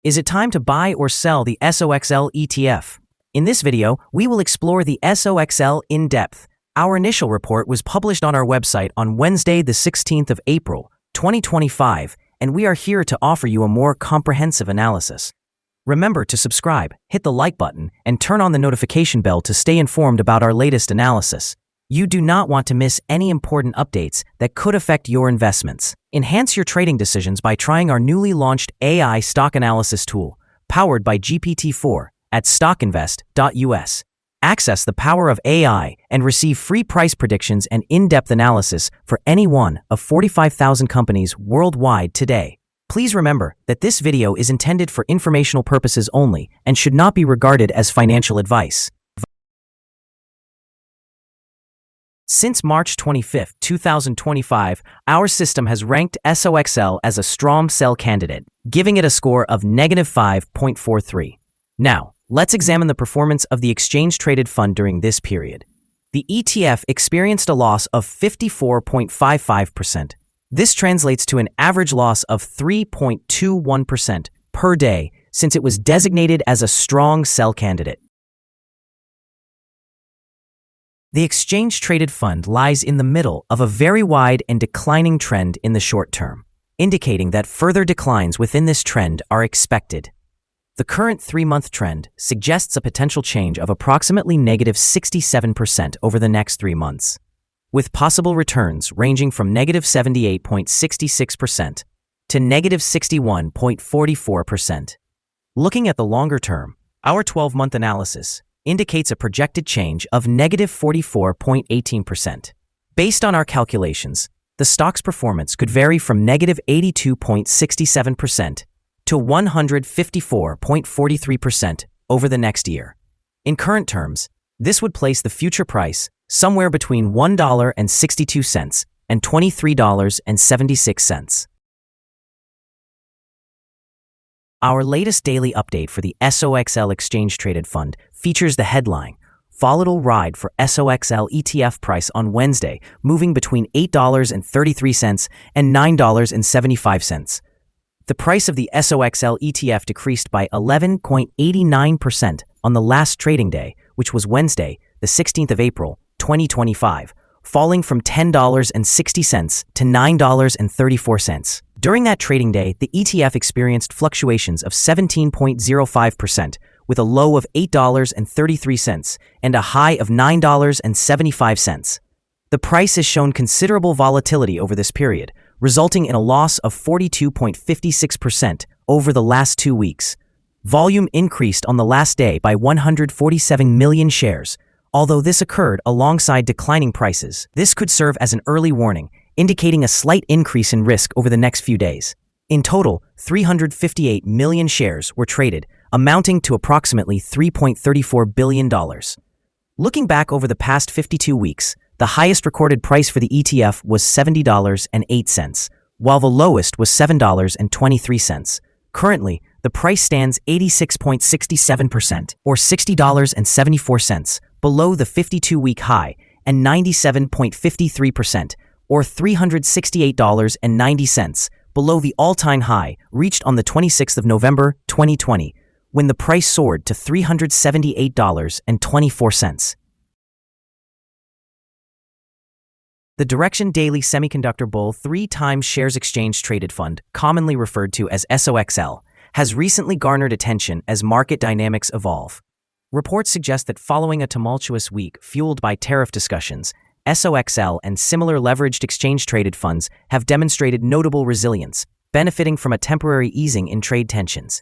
Is it time to buy or sell the SOXL ETF? In this video, we will explore the SOXL in depth. Our initial report was published on our website on Wednesday, the 16th of April, 2025, and we are here to offer you a more comprehensive analysis. Remember to subscribe, hit the like button, and turn on the notification bell to stay informed about our latest analysis. You do not want to miss any important updates that could affect your investments. Enhance your trading decisions by trying our newly launched AI stock analysis tool, powered by GPT-4, at StockInvest.us. Access the power of AI and receive free price predictions and in-depth analysis for any one of 45,000 companies worldwide today. Please remember that this video is intended for informational purposes only and should not be regarded as financial advice. Since March 25, 2025, our system has ranked SOXL as a strong sell candidate, giving it a score of -5.43. Now, let's examine the performance of the exchange-traded fund during this period. The ETF experienced a loss of 54.55%. This translates to an average loss of 3.21% per day since it was designated as a strong sell candidate. The exchange-traded fund lies in the middle of a very wide and declining trend in the short term, indicating that further declines within this trend are expected. The current 3-month trend suggests a potential change of approximately -67% over the next 3 months, with possible returns ranging from -78.66% to -61.44%. Looking at the longer term, our 12-month analysis indicates a projected change of -44.18%. Based on our calculations, the stock's performance could vary from -82.67% to 154.43% over the next year. In current terms, this would place the future price somewhere between $1.62 and $23.76. Our latest daily update for the SOXL exchange-traded fund features the headline, Volatile Ride for SOXL ETF Price on Wednesday, moving between $8.33 and $9.75. The price of the SOXL ETF decreased by 11.89% on the last trading day, which was Wednesday, the 16th of April, 2025, falling from $10.60 to $9.34. During that trading day, the ETF experienced fluctuations of 17.05%, with a low of $8.33 and a high of $9.75. The price has shown considerable volatility over this period, resulting in a loss of 42.56% over the last 2 weeks. Volume increased on the last day by 147 million shares, although this occurred alongside declining prices. This could serve as an early warning, indicating a slight increase in risk over the next few days. In total, 358 million shares were traded, amounting to approximately $3.34 billion. Looking back over the past 52 weeks, the highest recorded price for the ETF was $70.08, while the lowest was $7.23. Currently, the price stands 86.67%, or $60.74, below the 52-week high, and 97.53%, or $368.90, below the all-time high reached on the 26th of November, 2020, when the price soared to $378.24. The Direction Daily Semiconductor Bull 3x Shares Exchange Traded Fund, commonly referred to as SOXL, has recently garnered attention as market dynamics evolve. Reports suggest that following a tumultuous week fueled by tariff discussions, SOXL and similar leveraged exchange-traded funds have demonstrated notable resilience, benefiting from a temporary easing in trade tensions.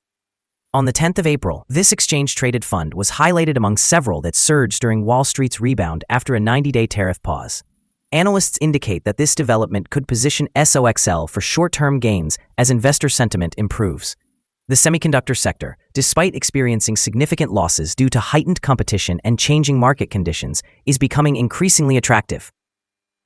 On the 10th of April, this exchange-traded fund was highlighted among several that surged during Wall Street's rebound after a 90-day tariff pause. Analysts indicate that this development could position SOXL for short-term gains as investor sentiment improves. The semiconductor sector, despite experiencing significant losses due to heightened competition and changing market conditions, is becoming increasingly attractive,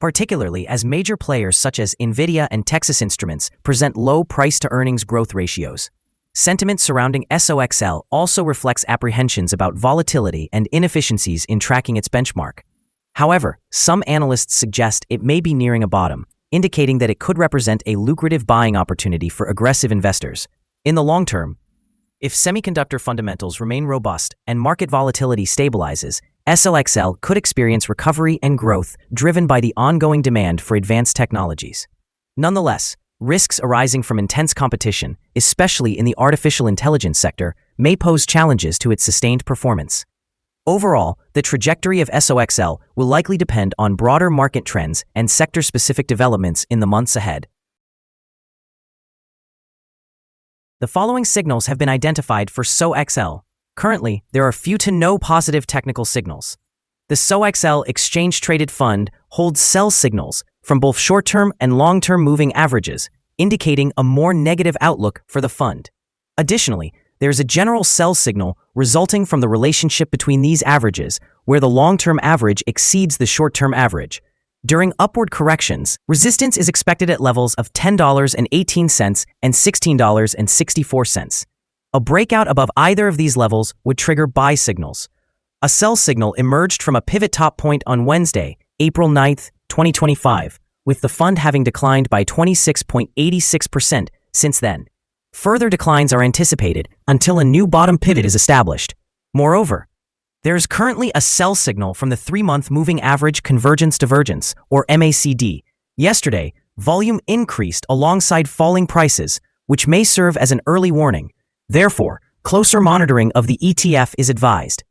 particularly as major players such as NVIDIA and Texas Instruments present low price-to-earnings growth ratios. Sentiment surrounding SOXL also reflects apprehensions about volatility and inefficiencies in tracking its benchmark. However, some analysts suggest it may be nearing a bottom, indicating that it could represent a lucrative buying opportunity for aggressive investors. In the long term, If semiconductor fundamentals remain robust and market volatility stabilizes, SOXL could experience recovery and growth driven by the ongoing demand for advanced technologies. Nonetheless, risks arising from intense competition, especially in the artificial intelligence sector, may pose challenges to its sustained performance. Overall, the trajectory of SOXL will likely depend on broader market trends and sector-specific developments in the months ahead. The following signals have been identified for SOXL. Currently, there are few to no positive technical signals. The SOXL exchange-traded fund holds sell signals from both short-term and long-term moving averages, indicating a more negative outlook for the fund. Additionally, there is a general sell signal resulting from the relationship between these averages, where the long-term average exceeds the short-term average. During upward corrections, resistance is expected at levels of $10.18 and $16.64. A breakout above either of these levels would trigger buy signals. A sell signal emerged from a pivot top point on Wednesday, April 9, 2025, with the fund having declined by 26.86% since then. Further declines are anticipated until a new bottom pivot is established. Moreover, there is currently a sell signal from the 3-month moving average convergence divergence, or MACD. Yesterday, volume increased alongside falling prices, which may serve as an early warning. Therefore, closer monitoring of the ETF is advised.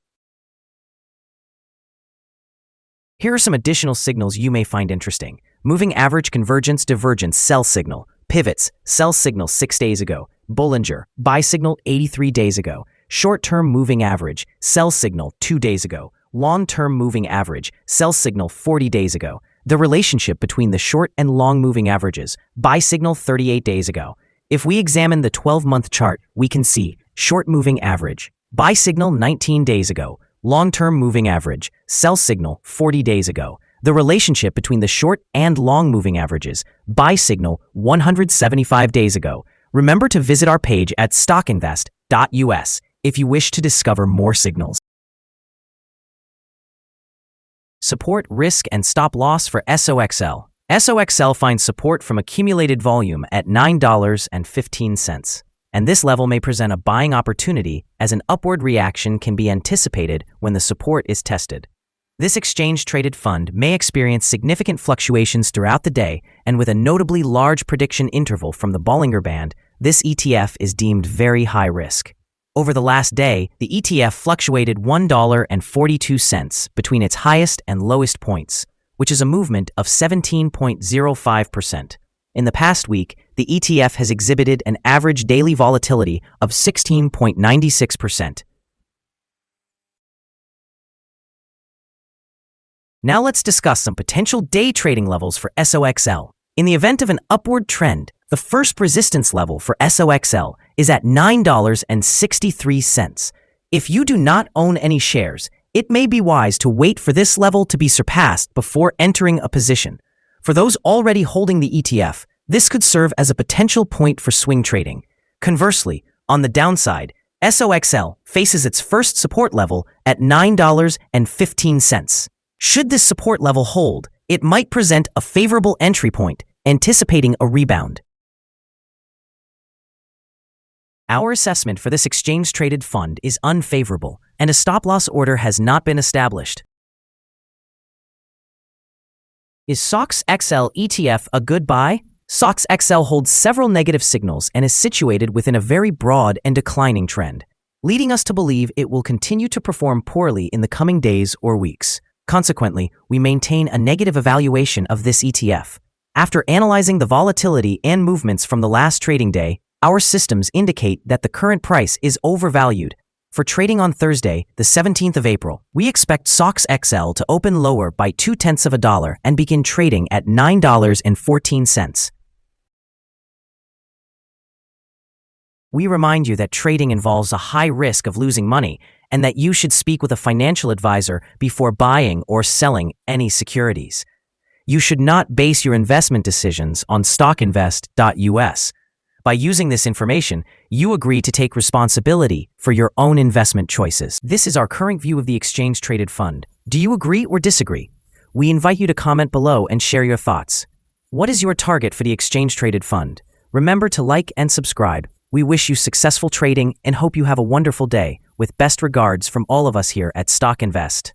Here are some additional signals you may find interesting. Moving average convergence divergence sell signal. Pivots, sell signal 6 days ago. Bollinger, buy signal 83 days ago. Short-term moving average, sell signal 2 days ago. Long-term moving average, sell signal 40 days ago. The relationship between the short and long moving averages, buy signal 38 days ago. If we examine the 12-month chart, we can see short moving average, buy signal 19 days ago. Long-term moving average, sell signal 40 days ago. The relationship between the short and long moving averages, buy signal 175 days ago. Remember to visit our page at StockInvest.us if you wish to discover more signals. Support, risk, and stop loss for SOXL. SOXL finds support from accumulated volume at $9.15, and this level may present a buying opportunity as an upward reaction can be anticipated when the support is tested. This exchange-traded fund may experience significant fluctuations throughout the day, and with a notably large prediction interval from the Bollinger Band, this ETF is deemed very high risk. Over the last day, the ETF fluctuated $1.42 between its highest and lowest points, which is a movement of 17.05%. In the past week, the ETF has exhibited an average daily volatility of 16.96%. Now let's discuss some potential day trading levels for SOXL. In the event of an upward trend, the first resistance level for SOXL is at $9.63. If you do not own any shares, it may be wise to wait for this level to be surpassed before entering a position. For those already holding the ETF, this could serve as a potential point for swing trading. Conversely, on the downside, SOXL faces its first support level at $9.15. Should this support level hold, it might present a favorable entry point, anticipating a rebound. Our assessment for this exchange-traded fund is unfavorable, and a stop-loss order has not been established. Is SOXL ETF a good buy? SOXL holds several negative signals and is situated within a very broad and declining trend, leading us to believe it will continue to perform poorly in the coming days or weeks. Consequently, we maintain a negative evaluation of this ETF. After analyzing the volatility and movements from the last trading day, our systems indicate that the current price is overvalued. For trading on Thursday, the 17th of April, we expect SOXL to open lower by 0.2 and begin trading at $9.14. We remind you that trading involves a high risk of losing money and that you should speak with a financial advisor before buying or selling any securities. You should not base your investment decisions on StockInvest.us. By using this information, you agree to take responsibility for your own investment choices. This is our current view of the exchange-traded fund. Do you agree or disagree? We invite you to comment below and share your thoughts. What is your target for the exchange-traded fund? Remember to like and subscribe. We wish you successful trading and hope you have a wonderful day, with best regards from all of us here at Stock Invest.